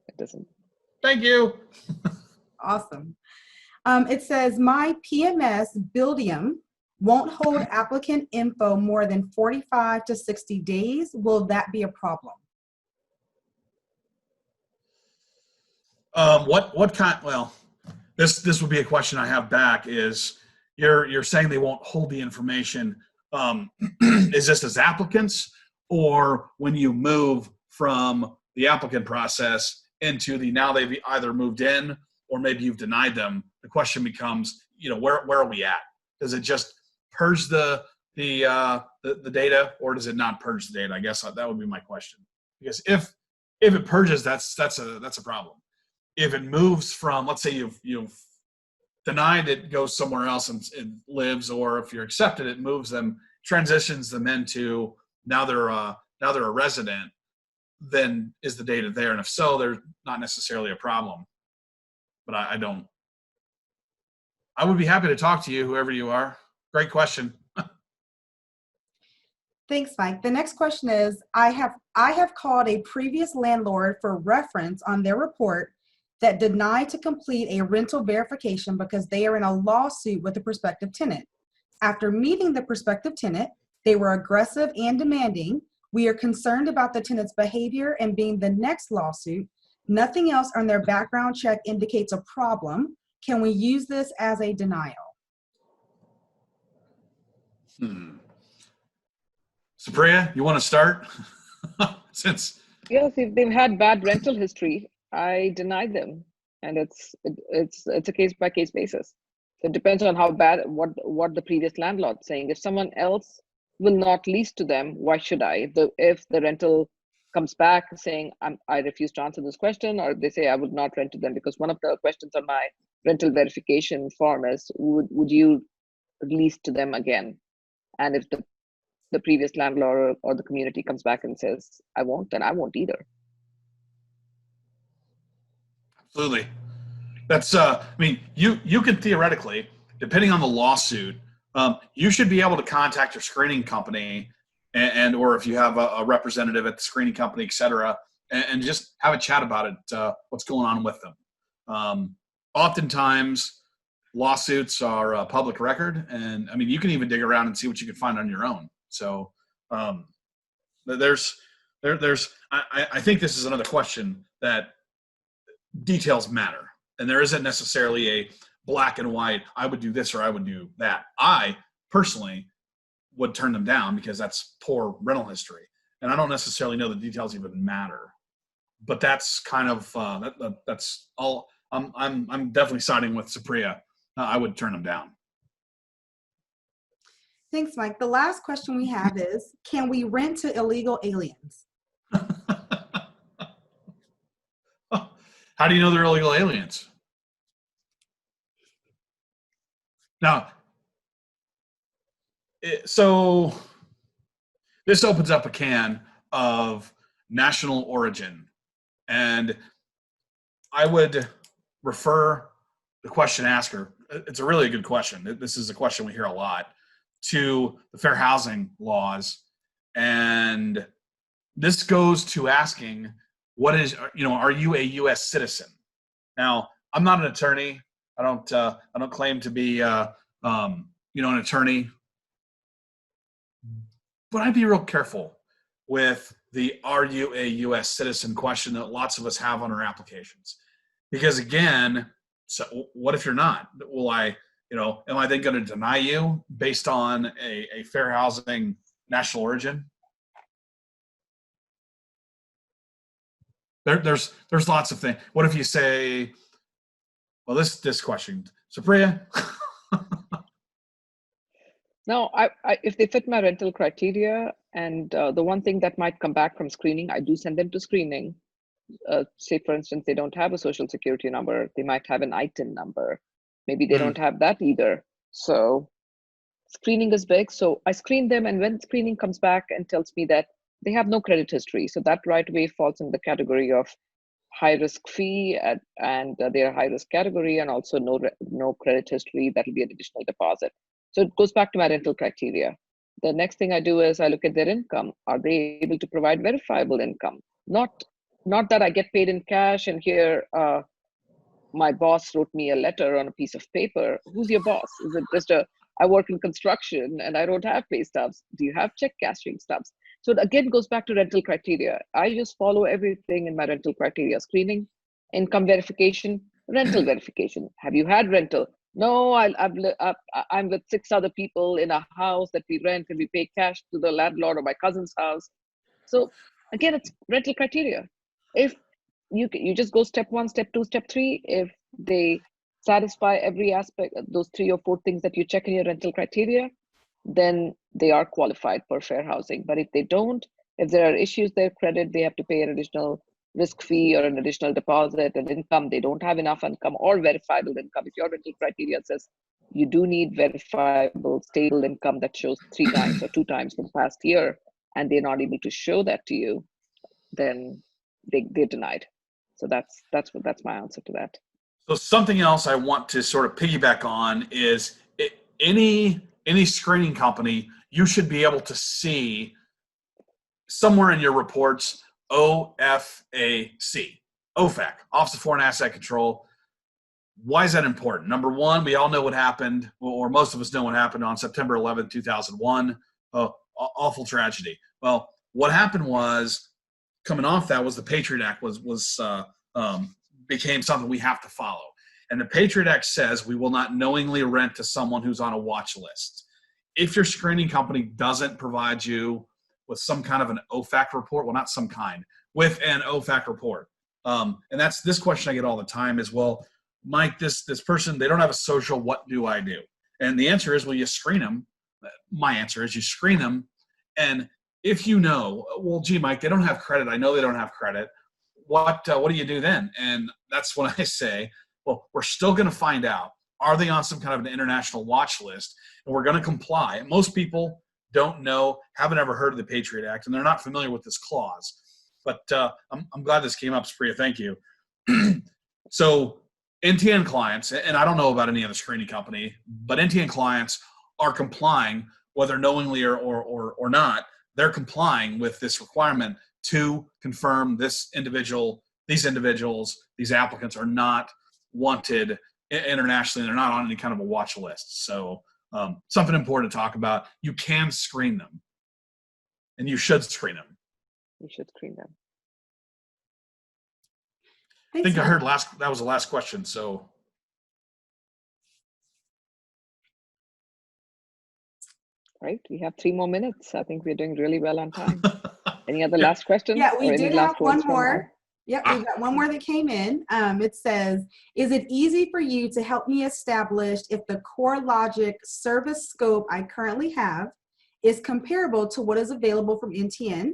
[SPEAKER 2] It doesn't.
[SPEAKER 1] Thank you.
[SPEAKER 3] Awesome. It says, my PMS Buildium won't hold applicant info more than 45 to 60 days. Will that be a problem?
[SPEAKER 1] What kind? Well, this would be a question I have back. Is you're saying they won't hold the information? Is this as applicants, or when you move from the applicant process into the, now they've either moved in or maybe you've denied them? The question becomes, where are we at? Does it just purge the data, or does it not purge the data? I guess that would be my question. Because if it purges, that's a problem. If it moves from, let's say you've denied it, goes somewhere else and lives, or if you're accepted, it moves them, transitions them into now they're a resident, then is the data there? And if so, there's not necessarily a problem. But I would be happy to talk to you, whoever you are. Great question.
[SPEAKER 3] Thanks, Mike. The next question is, I have called a previous landlord for reference on their report that denied to complete a rental verification because they are in a lawsuit with a prospective tenant. After meeting the prospective tenant, they were aggressive and demanding. We are concerned about the tenant's behavior and being the next lawsuit. Nothing else on their background check indicates a problem. Can we use this as a denial?
[SPEAKER 1] Supriya, you want to start?
[SPEAKER 2] Yes, if they've had bad rental history, I deny them, and it's a case by case basis. So it depends on how bad, what the previous landlord's saying. If someone else will not lease to them, why should I? If the rental comes back saying I refuse to answer this question, or they say I would not rent to them, because one of the questions on my rental verification form is would you lease to them again? And if the previous landlord or the community comes back and says I won't, then I won't either.
[SPEAKER 1] Absolutely. That's I mean, you can theoretically, depending on the lawsuit, you should be able to contact your screening company and or if you have a representative at the screening company, et cetera, and just have a chat about it, what's going on with them. Oftentimes lawsuits are public record, and I mean, you can even dig around and see what you can find on your own. So I think this is another question that details matter, and there isn't necessarily a black and white, I would do this or I would do that. I personally would turn them down because that's poor rental history, and I don't necessarily know the details even matter. But that's kind of that's all. I'm definitely siding with Supriya. I would turn them down.
[SPEAKER 3] Thanks, Mike. The last question we have is, can we rent to illegal aliens?
[SPEAKER 1] How do you know they're illegal aliens? Now, so this opens up a can of national origin, and I would refer the question asker. It's a really good question. This is a question we hear a lot, to the fair housing laws, and this goes to asking, what is, are you a U.S. citizen? Now, I'm not an attorney. I don't claim to be, an attorney, But I'd be real careful with the "Are you a U.S. citizen?" question that lots of us have on our applications, because again, so what if you're not? Will I, am I then going to deny you based on a fair housing national origin? There's lots of things. What if you say, well, this question, Supriya?
[SPEAKER 2] No, if they fit my rental criteria, and the one thing that might come back from screening, I do send them to screening. Say, for instance, they don't have a social security number. They might have an ITIN number. Maybe they don't have that either. So screening is big. So I screen them, and when screening comes back and tells me that they have no credit history, so that right away falls in the category of high risk fee, and they're high risk category, and also no credit history. That will be an additional deposit. So it goes back to my rental criteria. The next thing I do is I look at their income. Are they able to provide verifiable income? Not that I get paid in cash and here my boss wrote me a letter on a piece of paper. Who's your boss? Is it just I work in construction and I don't have pay stubs? Do you have check cashing stubs? So it again goes back to rental criteria. I just follow everything in my rental criteria: screening, income verification, rental verification. Have you had rental? No, I'm with 6 other people in a house that we rent, and we pay cash to the landlord of my cousin's house. So again, it's rental criteria. If you just go step 1, step 2, step 3, if they satisfy every aspect of those 3 or 4 things that you check in your rental criteria, then they are qualified for fair housing. But if they don't, if there are issues their credit, they have to pay an additional risk fee or an additional deposit, and income, they don't have enough income or verifiable income. If your rental criteria says you do need verifiable stable income that shows 3 times or 2 times for the past year, and they're not able to show that to you, then they're denied. So that's my answer to that.
[SPEAKER 1] So something else I want to sort of piggyback on is any screening company, you should be able to see somewhere in your reports OFAC, Office of Foreign Asset Control. Why is that important? Number one, we all know what happened, or most of us know what happened on September 11th, 2001. Awful tragedy. Well, what happened was, coming off that was the Patriot Act became something we have to follow. And the Patriot Act says we will not knowingly rent to someone who's on a watch list. If your screening company doesn't provide you with some kind of an OFAC report, well, not some kind, with an OFAC report. And that's this question I get all the time is, well, Mike, this person, they don't have a social, what do I do? And the answer is, well, you screen them. My answer is you screen them. And if you know, well, gee, Mike, they don't have credit. I know they don't have credit. What do you do then? And that's when I say, well, we're still going to find out. Are they on some kind of an international watch list? And we're going to comply. Most people don't know, haven't ever heard of the Patriot Act, and they're not familiar with this clause. But I'm glad this came up, Supriya. Thank you. So NTN clients, and I don't know about any other screening company, but NTN clients are complying, whether knowingly or not. They're complying with this requirement to confirm these individuals, these applicants are not wanted internationally. They're not on any kind of a watch list. So something important to talk about. You can screen them, and you should screen them.
[SPEAKER 2] You should screen them.
[SPEAKER 1] I think I heard that was the last question. So.
[SPEAKER 2] Right, we have 3 more minutes. I think we're doing really well on time. Any other last questions?
[SPEAKER 3] Yeah, we
[SPEAKER 2] or
[SPEAKER 3] did
[SPEAKER 2] any last
[SPEAKER 3] have one
[SPEAKER 2] words from
[SPEAKER 3] more. Yep, we've got one more that came in. It says, is it easy for you to help me establish if the CoreLogic service scope I currently have is comparable to what is available from NTN?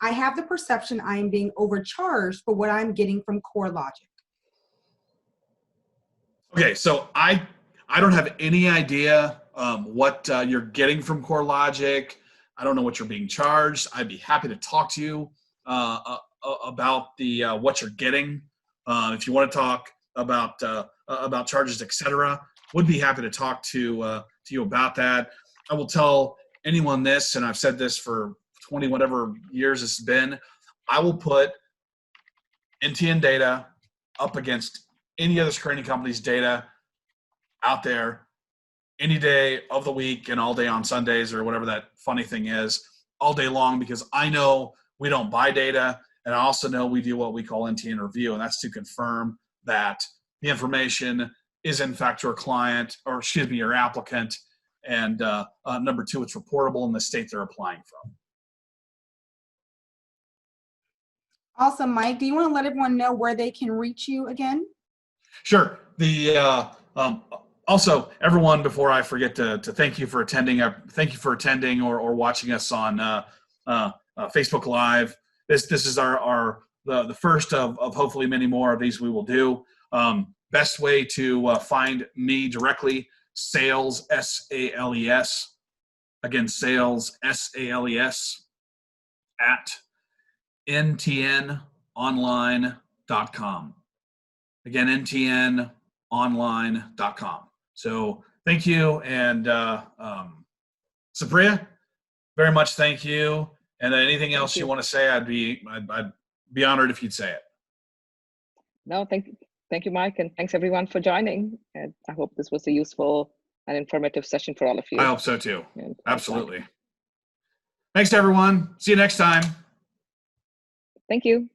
[SPEAKER 3] I have the perception I am being overcharged for what I'm getting from CoreLogic.
[SPEAKER 1] Okay, so I don't have any idea what you're getting from CoreLogic. I don't know what you're being charged. I'd be happy to talk to you about the what you're getting. If you want to talk about charges, etc., would be happy to talk to you about that. I will tell anyone this, and I've said this for 20 whatever years it's been. I will put NTN data up against any other screening company's data out there any day of the week and all day on Sundays or whatever that funny thing is. all day long because I know we don't buy data, and I also know we do what we call NTN review, and that's to confirm that the information is in fact your client, or excuse me, your applicant, and number two, it's reportable in the state they're applying from.
[SPEAKER 3] Awesome, Mike. Do you want to let everyone know where they can reach you again?
[SPEAKER 1] Sure. Also, everyone, before I forget to thank you for attending. Thank you for attending or watching us on Facebook Live. This is the first of hopefully many more of these we will do. Best way to find me directly: sales, SALES. Again, sales, SALES at ntnonline.com. Again, ntnonline.com. So thank you. And Supriya, very much thank you. And anything else you want to say, I'd be honored if you'd say it.
[SPEAKER 2] No, thank you, Mike, and thanks everyone for joining. And I hope this was a useful and informative session for all of you.
[SPEAKER 1] I hope so too. Absolutely. Thanks to everyone. See you next time.
[SPEAKER 2] Thank you.